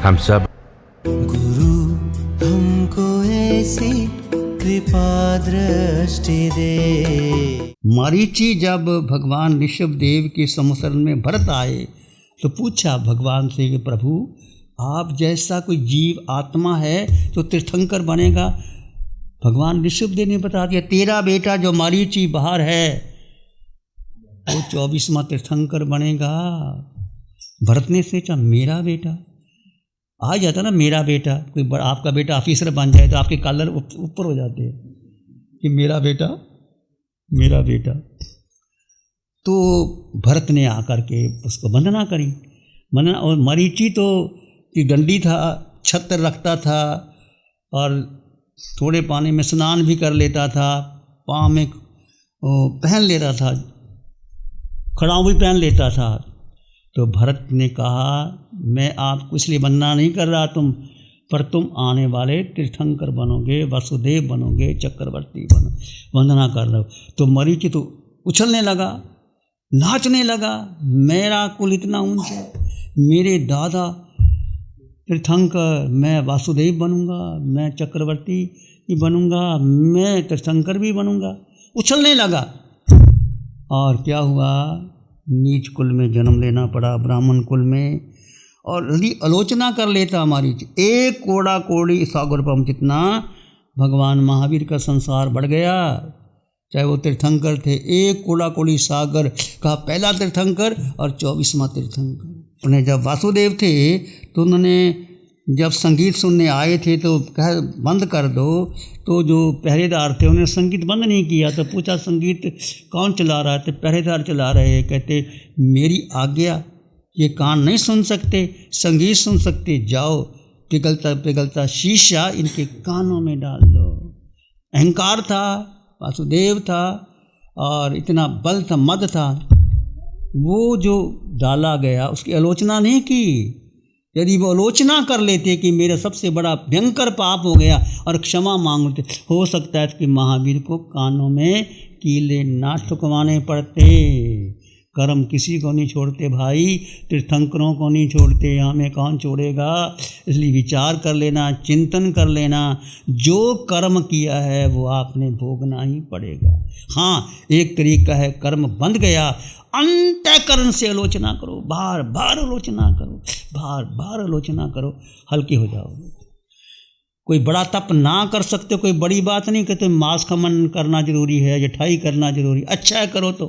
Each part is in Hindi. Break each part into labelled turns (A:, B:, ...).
A: हम सब।
B: गुरु हमको ऐसी कृपा दृष्टि दे।
C: मरीचि जब भगवान ऋषभदेव के संसरण में भरत आए तो पूछा भगवान से कि प्रभु आप जैसा कोई जीव आत्मा है तो तीर्थंकर बनेगा। भगवान ऋषभदेव ने बता दिया तेरा बेटा जो मरीचि बाहर है वो 24वां तीर्थंकर बनेगा। भरत ने सोचा मेरा बेटा आ जाता ना, मेरा बेटा कोई बड़ा आपका बेटा ऑफिसर बन जाए तो आपके कॉलर ऊपर हो जाते हैं कि मेरा बेटा मेरा बेटा। तो भरत ने आकर के उसको वंदना करी, वंदना। और मरीचि तो डंडी था, छत्र रखता था और थोड़े पानी में स्नान भी कर लेता था, पाँव में पहन लेता था, खड़ाऊ भी पहन लेता था। तो भरत ने कहा मैं आपको इसलिए वंदना नहीं कर रहा पर तुम आने वाले तीर्थंकर बनोगे, वसुदेव बनोगे, चक्रवर्ती बनो, वंदना कर रहे हो। तो मरीचि तो उछलने लगा, नाचने लगा, मेरा कुल इतना ऊंचा, मेरे दादा तीर्थंकर, मैं वासुदेव बनूंगा, मैं चक्रवर्ती भी बनूंगा, मैं तीर्थंकर भी बनूंगा। उछलने लगा और क्या हुआ, नीच कुल में जन्म लेना पड़ा, ब्राह्मण कुल में। और यदि आलोचना कर लेता हमारी एक कोड़ा कोड़ी सागरपम जितना भगवान महावीर का संसार बढ़ गया। चाहे वो तीर्थंकर थे, एक कोड़ा कोड़ी सागर का पहला तीर्थंकर और 24वां तीर्थंकर। उन्हें जब वासुदेव थे तो उन्होंने जब संगीत सुनने आए थे तो कह बंद कर दो, तो जो पहरेदार थे उन्होंने संगीत बंद नहीं किया। तो पूछा संगीत कौन चला रहा है? तो पहरेदार चला रहे हैं। कहते मेरी आज्ञा, ये कान नहीं सुन सकते, संगीत सुन सकते, जाओ पिघलता पिघलता शीशा इनके कानों में डाल दो। अहंकार था, वासुदेव था और इतना बल था, मद था, वो जो डाला गया उसकी आलोचना नहीं की। यदि वो आलोचना कर लेते कि मेरा सबसे बड़ा भयंकर पाप हो गया और क्षमा मांग लेते, हो सकता है कि महावीर को कानों में कीले ना ठुकवाने पड़ते। कर्म किसी को नहीं छोड़ते भाई, तीर्थंकरों को नहीं छोड़ते, हमें कौन छोड़ेगा। इसलिए विचार कर लेना, चिंतन कर लेना, जो कर्म किया है वो आपने भोगना ही पड़ेगा। हाँ, एक तरीका है कर्म बंध गया, अंतःकरण से आलोचना करो, बार बार आलोचना करो, बार बार आलोचना करो, हल्के हो जाओगे। कोई बड़ा तप ना कर सकते, कोई बड़ी बात नहीं कहते मांस खमन करना जरूरी है, जठाई करना जरूरी, अच्छा है करो तो,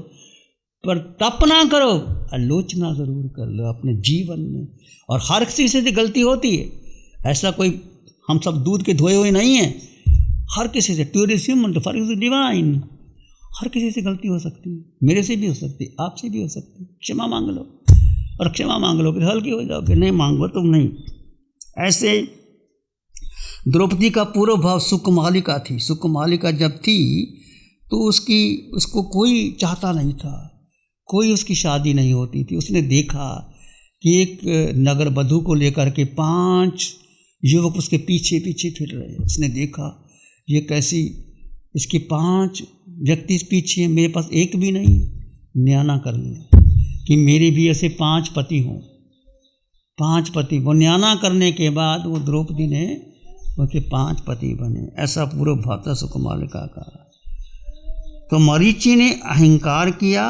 C: पर तप ना करो, आलोचना ज़रूर कर लो अपने जीवन में। और हर किसी से गलती होती है, ऐसा कोई हम सब दूध के धोए हुए नहीं हैं। हर किसी से, to is human to forgive is divine, हर किसी से गलती हो सकती है, मेरे से भी हो सकती है, आपसे भी हो सकती है। क्षमा मांग लो, और क्षमा मांग लो कि हल्के हो जाओगे, नहीं मांगो तुम नहीं। ऐसे द्रौपदी का पूर्व भाव सुकुमालिका थी। सुकुमालिका जब थी तो उसको कोई चाहता नहीं था, कोई उसकी शादी नहीं होती थी। उसने देखा कि एक नगर वधू को लेकर के 5 युवक उसके पीछे पीछे फिर रहे। उसने देखा ये कैसी, इसके 5 व्यक्ति इस पीछे हैं, मेरे पास एक भी नहीं। न्याना कर लिया कि मेरे भी ऐसे 5 पति हों, 5 पति। वो न्याना करने के बाद वो द्रौपदी ने उसके 5 पति बने। ऐसा पूर्व भाव था सुकुमालिका का। तो मरीचि ने अहंकार किया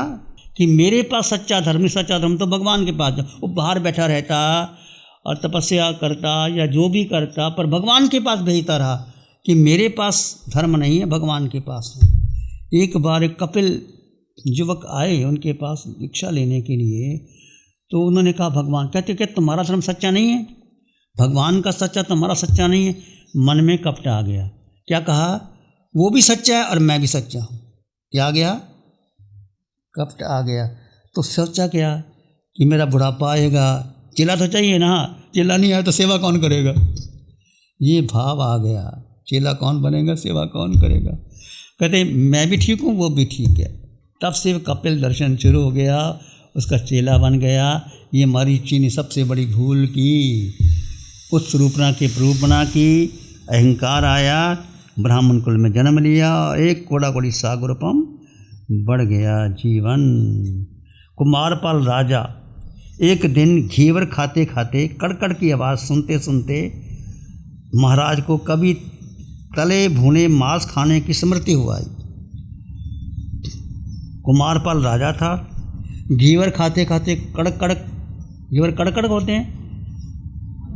C: कि मेरे पास सच्चा धर्म तो भगवान के पास। वो बाहर बैठा रहता और तपस्या करता या जो भी करता, पर भगवान के पास भेजता रहा कि मेरे पास धर्म नहीं है, भगवान के पास है। एक बार एक कपिल युवक आए उनके पास भिक्षा लेने के लिए, तो उन्होंने कहा भगवान, कहते क्या तुम्हारा धर्म सच्चा नहीं है, भगवान का सच्चा, तुम्हारा सच्चा नहीं है। मन में कपट आ गया। क्या कहा, वो भी सच्चा है और मैं भी सच्चा हूँ। क्या आ गया, कपट आ गया। तो सोचा क्या कि मेरा बुढ़ापा आएगा, चेला तो चाहिए ना, चेला नहीं आया तो सेवा कौन करेगा। ये भाव आ गया, चेला कौन बनेगा, सेवा कौन करेगा। कहते मैं भी ठीक हूँ, वो भी ठीक है। तब से कपिल दर्शन शुरू हो गया, उसका चेला बन गया। ये मरीचि ने सबसे बड़ी भूल की, उस रूपना के रूपना की, अहंकार आया, ब्राह्मण कुल में जन्म लिया, एक कोड़ा कोड़ी सागरपम बढ़ गया जीवन। कुमारपाल राजा एक दिन घेवर खाते खाते कड़कड़ की आवाज़ सुनते सुनते महाराज को कभी तले भुने मांस खाने की स्मृति हुआ। कुमारपाल राजा था, घेवर खाते खाते कड़क घेवर कड़कड़ होते हैं,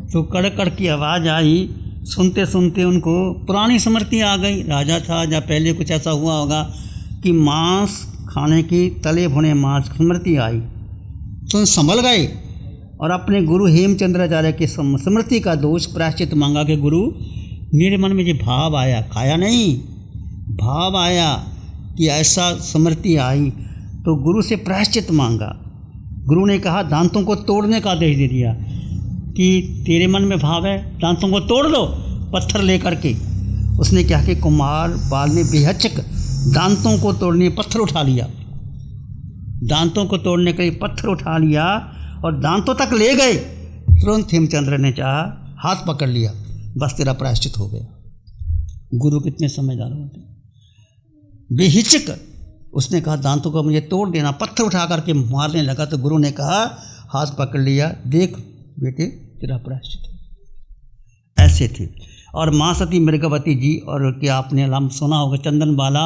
C: तो कड़कड़ की आवाज़ आई। सुनते सुनते उनको पुरानी स्मृति आ गई। राजा था या पहले कुछ ऐसा हुआ होगा कि मांस खाने की, तले भुने मांस की स्मृति आई, तो संभल गए और अपने गुरु हेमचंद्राचार्य की स्मृति का दोष प्रायश्चित मांगा कि गुरु मेरे मन में ये भाव आया, खाया नहीं, भाव आया कि ऐसा स्मृति आई, तो गुरु से प्रायश्चित मांगा। गुरु ने कहा दांतों को तोड़ने का आदेश दे दिया कि तेरे मन में भाव है, दांतों को तोड़ दो पत्थर लेकर के। उसने क्या कि कुमारपाल ने बेहिचक दांतों को तोड़ने पत्थर उठा लिया, दांतों को तोड़ने के लिए पत्थर उठा लिया और दांतों तक ले गए। तुरंत हेमचंद्र ने चाहा, हाथ पकड़ लिया, बस तेरा प्रायश्चित हो गया। गुरु कितने समझदार होते हैं। बेहिचक उसने कहा दांतों को मुझे तोड़ देना, पत्थर उठा करके मारने लगा तो गुरु ने कहा, हाथ पकड़ लिया, देख बेटे तेरा प्रायश्चित हो। ऐसे थे। और माँ सती मृगावती जी, और क्या आपने नाम सुना होगा चंदनबाला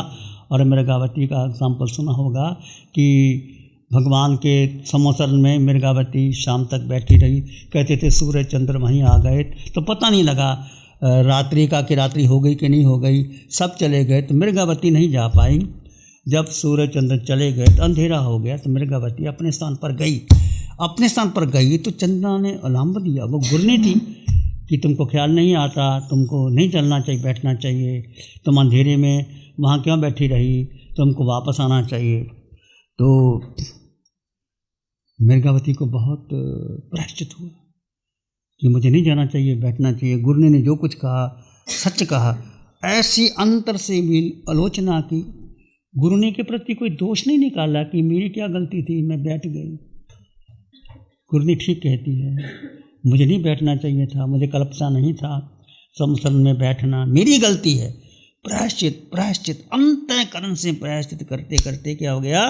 C: और मृगावती का एग्जाम्पल सुना होगा कि भगवान के समोसर में मृगावती शाम तक बैठी रही। कहते थे सूरज चंद्र वहीं आ गए तो पता नहीं लगा रात्रि का कि रात्रि हो गई कि नहीं हो गई, सब चले गए तो मृगावती नहीं जा पाई। जब सूरज चंद्र चले गए तो अंधेरा हो गया तो मृगावती अपने स्थान पर गई। अपने स्थान पर गई तो चंद्रमा ने अलार्म दिया, वो गुरनी थी कि तुमको ख्याल नहीं आता, तुमको नहीं चलना चाहिए, बैठना चाहिए, तुम अंधेरे में वहाँ क्यों बैठी रही, तुमको वापस आना चाहिए। तो मृगावती को बहुत प्रायश्चित हुआ कि मुझे नहीं जाना चाहिए, बैठना चाहिए। गुरनी ने जो कुछ कहा सच कहा। ऐसी अंतर से भी आलोचना की, गुरु ने के प्रति कोई दोष नहीं निकाला कि मेरी क्या गलती थी, मैं बैठ गई। गुरनी ठीक कहती है, मुझे नहीं बैठना चाहिए था, मुझे कल्पना नहीं था समसरण में बैठना, मेरी गलती है। प्रायश्चित प्रायश्चित अंतःकरण से प्रायश्चित करते करते क्या हो गया,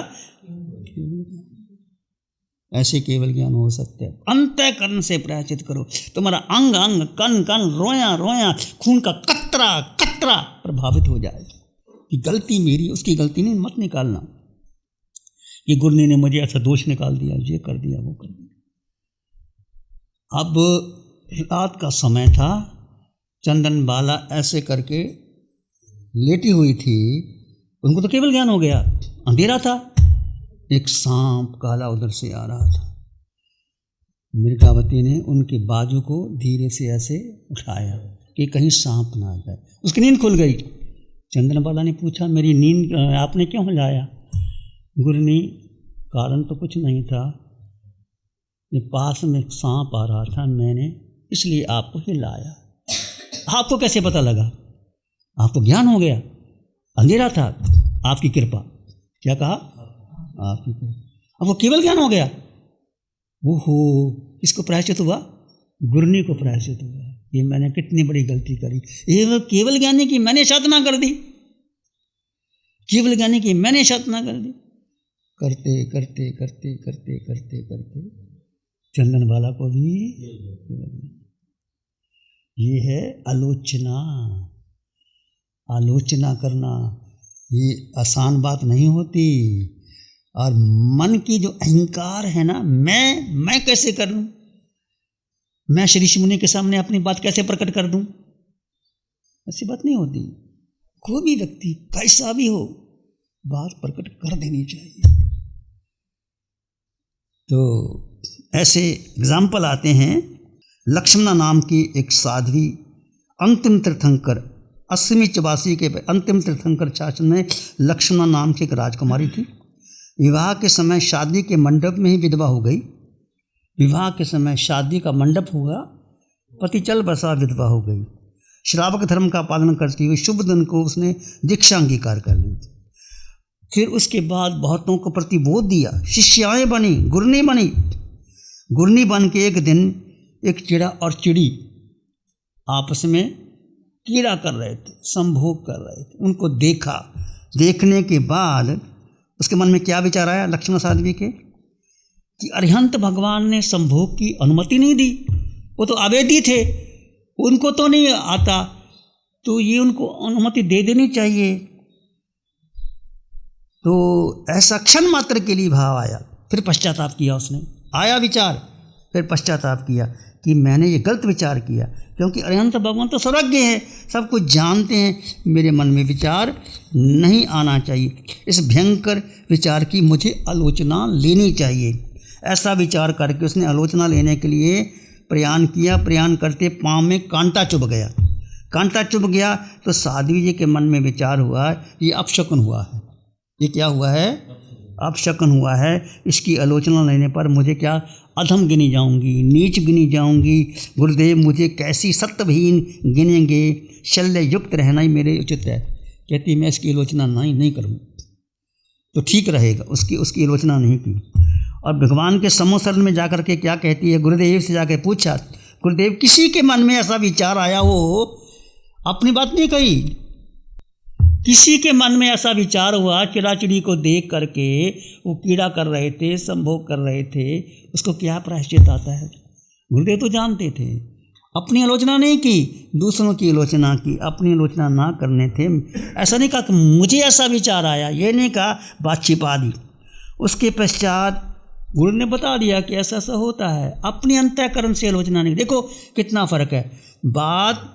C: ऐसे केवल ज्ञान हो सकता है। अंतःकरण से प्रायश्चित करो, तुम्हारा अंग अंग कण कण रोया रोया खून का कतरा कतरा प्रभावित हो जाएगा कि गलती मेरी, उसकी गलती नहीं, मत निकालना। ये गुरनी ने मुझे ऐसा दोष निकाल दिया, ये कर दिया, वो कर दिया। अब रात का समय था, चंदनबाला ऐसे करके लेटी हुई थी, उनको तो केवल ज्ञान हो गया, अंधेरा था। एक सांप काला उधर से आ रहा था। मृगावती ने उनके बाजू को धीरे से ऐसे उठाया कि कहीं सांप ना आ जाए। उसकी नींद खुल गई। चंदनबाला ने पूछा मेरी नींद आपने क्यों हिलाया? गुरनी कारण तो कुछ नहीं था, ये पास में एक सांप आ रहा था, मैंने इसलिए आपको हिलाया। आपको कैसे पता लगा? आपको ज्ञान हो गया, अंधेरा था, आपकी कृपा। क्या कहा? आपकी कृपा। अब वो केवल ज्ञान हो गया। ओहो, किसको प्रायश्चित हुआ? गुरनी को प्रायश्चित हुआ। ये मैंने कितनी बड़ी गलती करी। ये वो केवल ज्ञानी की मैंने साधना कर दी, केवल ज्ञानी की मैंने साधना कर दी। करते करते करते करते करते करते चंदनबाला को भी ये है आलोचना। आलोचना करना ये आसान बात नहीं होती। और मन की जो अहंकार है ना, मैं कैसे कर लूँ, मैं श्री ऋषि मुनि के सामने अपनी बात कैसे प्रकट कर दूँ, ऐसी बात नहीं होती। कोई भी व्यक्ति कैसा भी हो, बात प्रकट कर देनी चाहिए। तो ऐसे एग्जाम्पल आते हैं। लक्ष्मणा नाम की एक साध्वी, अंतिम तीर्थंकर 80-84 के अंतिम तीर्थंकर शासन में लक्ष्मणा नाम की एक राजकुमारी थी। विवाह के समय शादी के मंडप में ही विधवा हो गई। विवाह के समय शादी का मंडप हुआ, पति चल बसा, विधवा हो गई। श्रावक धर्म का पालन करती हुई शुभ दिन को उसने दीक्षा अंगीकार कर ली। फिर उसके बाद बहुतों को प्रतिबोध दिया, शिष्याएँ बनी, गुरनी बनी। गुरनी बन के एक दिन एक चिड़ा और चिड़ी आपस में कीड़ा कर रहे थे, संभोग कर रहे थे। उनको देखा। देखने के बाद उसके मन में क्या विचार आया लक्ष्मण साध्वी के कि अरिहंत भगवान ने संभोग की अनुमति नहीं दी। वो तो अवेदी थे, उनको तो नहीं आता, तो ये उनको अनुमति दे देनी चाहिए। तो ऐसा क्षण मात्र के लिए भाव आया, फिर पश्चाताप किया उसने, आया विचार, फिर पश्चाताप किया कि मैंने ये गलत विचार किया, क्योंकि अरिहंत भगवान तो सर्वज्ञ है, सब कुछ जानते हैं, मेरे मन में विचार नहीं आना चाहिए, इस भयंकर विचार की मुझे आलोचना लेनी चाहिए। ऐसा विचार करके उसने आलोचना लेने के लिए प्रयाण किया। प्रयाण करते पाँव में कांटा चुभ गया। कांटा चुभ गया तो साध्वी जी के मन में विचार हुआ, ये अपशकुन हुआ है। ये क्या हुआ है? अपशकुन हुआ है। इसकी आलोचना लेने पर मुझे क्या अधम गिनी जाऊंगी, नीच गिनी जाऊंगी, गुरुदेव मुझे कैसी सत्वहीन गिनेंगे, शल्य युक्त रहना ही मेरे उचित है। कहती मैं इसकी आलोचना नहीं करूँ तो ठीक रहेगा, उसकी आलोचना नहीं की। और भगवान के समूह शरण में जाकर के क्या कहती है, गुरुदेव से जाकर पूछा, गुरुदेव किसी के मन में ऐसा विचार आया हो, अपनी बात नहीं कही, किसी के मन में ऐसा विचार हुआ, चिड़ाचिड़ी को देख करके वो कीड़ा कर रहे थे, संभोग कर रहे थे, उसको क्या प्रायश्चित आता है? गुरुदेव तो जानते थे, अपनी आलोचना नहीं की, दूसरों की आलोचना की। अपनी आलोचना ना करने थे, ऐसा नहीं कहा कि मुझे ऐसा विचार आया, ये नहीं कहा, बात छिपा दी। उसके पश्चात गुरु ने बता दिया कि ऐसा ऐसा होता है, अपनी अंतःकरण से आलोचना नहीं। देखो कितना फर्क है, बात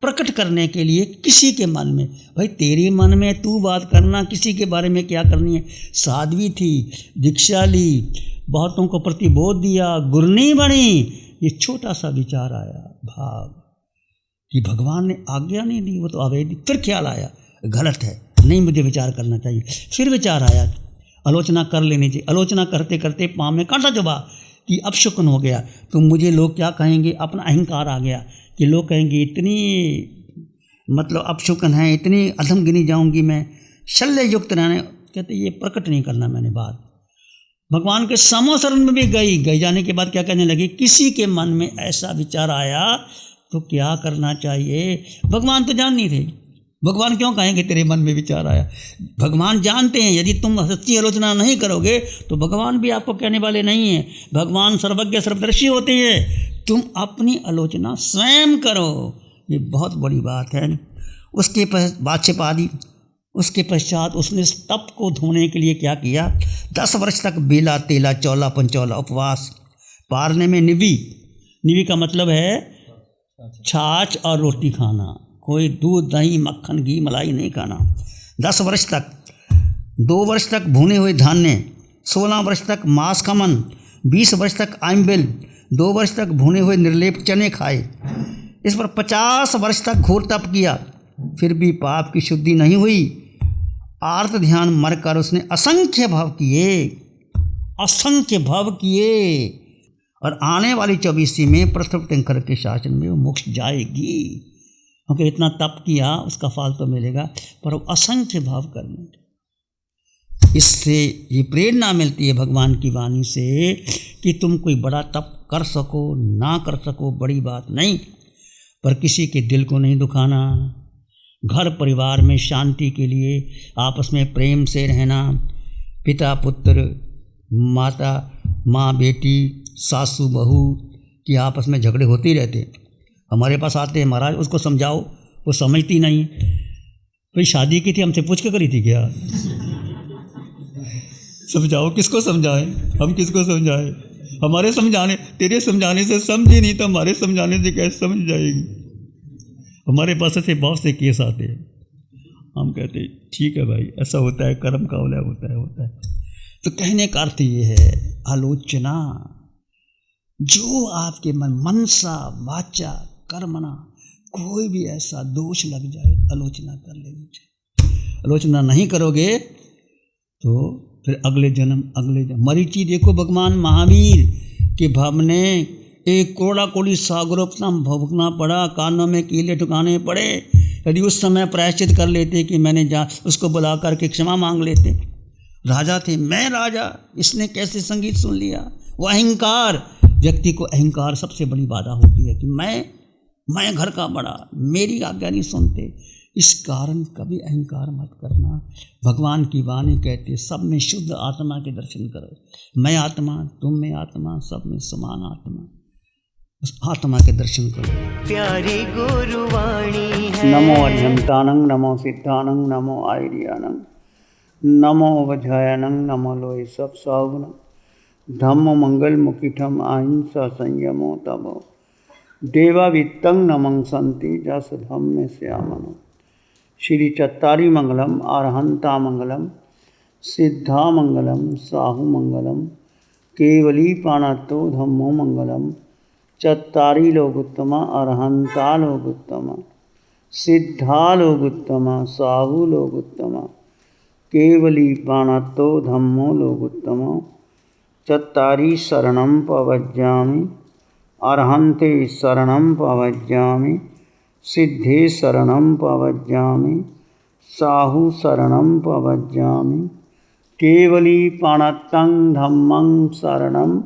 C: प्रकट करने के लिए किसी के मन में, भाई तेरे मन में तू बात करना, किसी के बारे में क्या करनी है। साध्वी थी, दीक्षा ली, बहुतों को प्रतिबोध दिया, गुरनी बनी, ये छोटा सा विचार आया भाव कि भगवान ने आज्ञा नहीं दी, वो तो अवैध। फिर ख्याल आया गलत है, नहीं मुझे विचार करना चाहिए। फिर विचार आया आलोचना कर लेनी चाहिए। आलोचना करते करते पाँव में कांटा चुभा कि अपशकुन हो गया, तो मुझे लोग क्या कहेंगे, अपना अहंकार आ गया कि लोग कहेंगे इतनी मतलब अपशकुन है, इतनी अधम गिनी जाऊंगी मैं, शल्य युक्त रहने। कहते ये प्रकट नहीं करना मैंने बात। भगवान के समूह शरण में भी गई जाने के बाद क्या कहने लगी, किसी के मन में ऐसा विचार आया तो क्या करना चाहिए। भगवान तो जान नहीं थे, भगवान क्यों कहेंगे तेरे मन में विचार आया। भगवान जानते हैं यदि तुम सच्ची आलोचना नहीं करोगे तो भगवान भी आपको कहने वाले नहीं हैं। भगवान सर्वज्ञ सर्वदर्शी होते हैं, तुम अपनी आलोचना स्वयं करो, ये बहुत बड़ी बात है। उसके बाद छिपा दी। उसके पश्चात उसने तप को धोने के लिए क्या किया, 10 वर्ष तक बेला तेला चौला पंचौला उपवास, पारने में निवी का मतलब है छाछ और रोटी खाना, कोई दूध दही मक्खन घी मलाई नहीं खाना। 10 वर्ष तक, 2 वर्ष तक भुने हुए धान्य, 16 वर्ष तक मांस का मन, 20 वर्ष तक आइमबिल, 2 वर्ष तक भुने हुए निर्लेप चने खाए। इस पर 50 वर्ष तक घोर तप किया, फिर भी पाप की शुद्धि नहीं हुई। आर्त ध्यान मरकर उसने असंख्य भाव किए और आने वाली 24वीं में प्रथम टिंकर के शासन में वो मोक्ष जाएगी, क्योंकि इतना तप किया उसका फल तो मिलेगा, पर वो असंख्य भाव करने। इससे ये प्रेरणा मिलती है भगवान की वाणी से कि तुम कोई बड़ा तप कर सको ना कर सको बड़ी बात नहीं, पर किसी के दिल को नहीं दुखाना, घर परिवार में शांति के लिए आपस में प्रेम से रहना, पिता पुत्र, माता माँ बेटी, सासू बहू की आपस में झगड़े होते ही रहते। हमारे पास आते हैं, महाराज उसको समझाओ, वो समझती नहीं। भाई शादी की थी, हमसे पूछ के करी थी क्या? समझाओ, किसको समझाएं, हम किसको समझाएं? हमारे समझाने, तेरे समझाने से समझी नहीं तो हमारे समझाने से कैसे समझ जाएगी? हमारे पास ऐसे बहुत से केस आते हैं, हम कहते हैं ठीक है भाई, ऐसा होता है, कर्म का उलय होता है। तो कहने का अर्थ ये है, आलोचना जो आपके मनसा वाचा कर्मणा कोई भी ऐसा दोष लग जाए, आलोचना कर लेनी चाहिए। आलोचना नहीं करोगे तो फिर अगले जन्म मरीचि देखो, भगवान महावीर के भव ने एक कोड़ा कोड़ी सागरोपना भुगतना पड़ा, कानों में कीले ठुकाने पड़े। यदि उस समय प्रायश्चित कर लेते कि मैंने उसको बुला करके क्षमा मांग लेते। राजा थे, मैं राजा, इसने कैसे संगीत सुन लिया। वो अहंकार, व्यक्ति को अहंकार सबसे बड़ी बाधा होती है कि मैं मैं घर का बड़ा, मेरी आज्ञा नहीं सुनते। इस कारण कभी अहंकार मत करना। भगवान की वाणी कहती है सब में शुद्ध आत्मा के दर्शन करो। मैं आत्मा, तुम में आत्मा, सब में समान आत्मा, उस आत्मा के दर्शन करो।
B: प्यारी गुरुवाणी है।
C: नमो अध्यंतानंग, नमो सिद्धानंग, नमो आयर्यानंग, नमो वज्रायनंग, नमो लोय सब सावुन, धम्म मंगल मुकिठम अहिंसा संयमो तमो, देवा वित्तं नमं संति जस धम्म श्यामनो। श्री चत्तारी मंगलम, अरहंता मंगलम, सिद्धा मंगलम, साहु मंगलम, केवली पाणतो धम्मो मंगलम। चत्तारी लोगुत्तमा, अरहंता लोगुत्तमा, सिद्धा लोगुत्तमा, साहु लोगुत्तमा, केवली पाणतो धम्मो लोगुत्तमा। चत्तारी शरणं पवज्जामि, अरहन्ते शरणं पवज्जामि, सिद्धे शरणं पवज्जामि, साहु शरणं पवज्जामि, केवली पाणतं धम्मं शरणं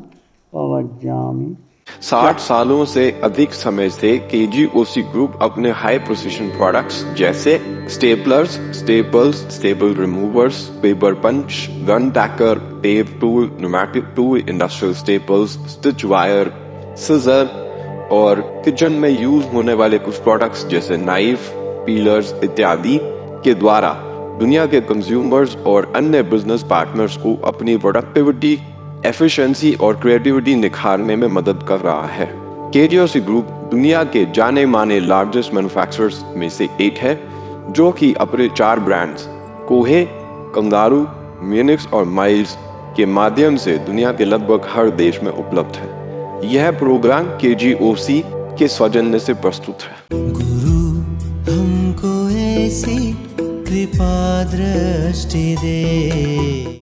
C: पवज्जामि।
A: 60 सालों से अधिक समय से केजीओसी ग्रुप अपने हाई प्रोसिशन प्रोडक्ट्स जैसे staplers, staples, staple removers, paper punch, gun tacker, tape tool, pneumatic tool, industrial staples, stitch wire, scissor और किचन में यूज होने वाले कुछ प्रोडक्ट्स जैसे नाइफ, पीलर्स इत्यादि के द्वारा दुनिया के कंज्यूमर्स और अन्य बिजनेस पार्टनर्स को अपनी प्रोडक्टिविटी, एफिशिएंसी और क्रिएटिविटी निखारने में मदद कर रहा है। केजीओसी ग्रुप दुनिया के जाने माने लार्जेस्ट मैन्युफैक्चरर्स में से एक है, जो कि अपने 4 ब्रांड्स कोहे, कंगारू, म्यूनिक्स और माइल्स के माध्यम से दुनिया के लगभग हर देश में उपलब्ध है। यह प्रोग्राम केजीओसी के सौजन्य से प्रस्तुत है।
B: गुरु हमको ऐसी कृपा दृष्टि दे।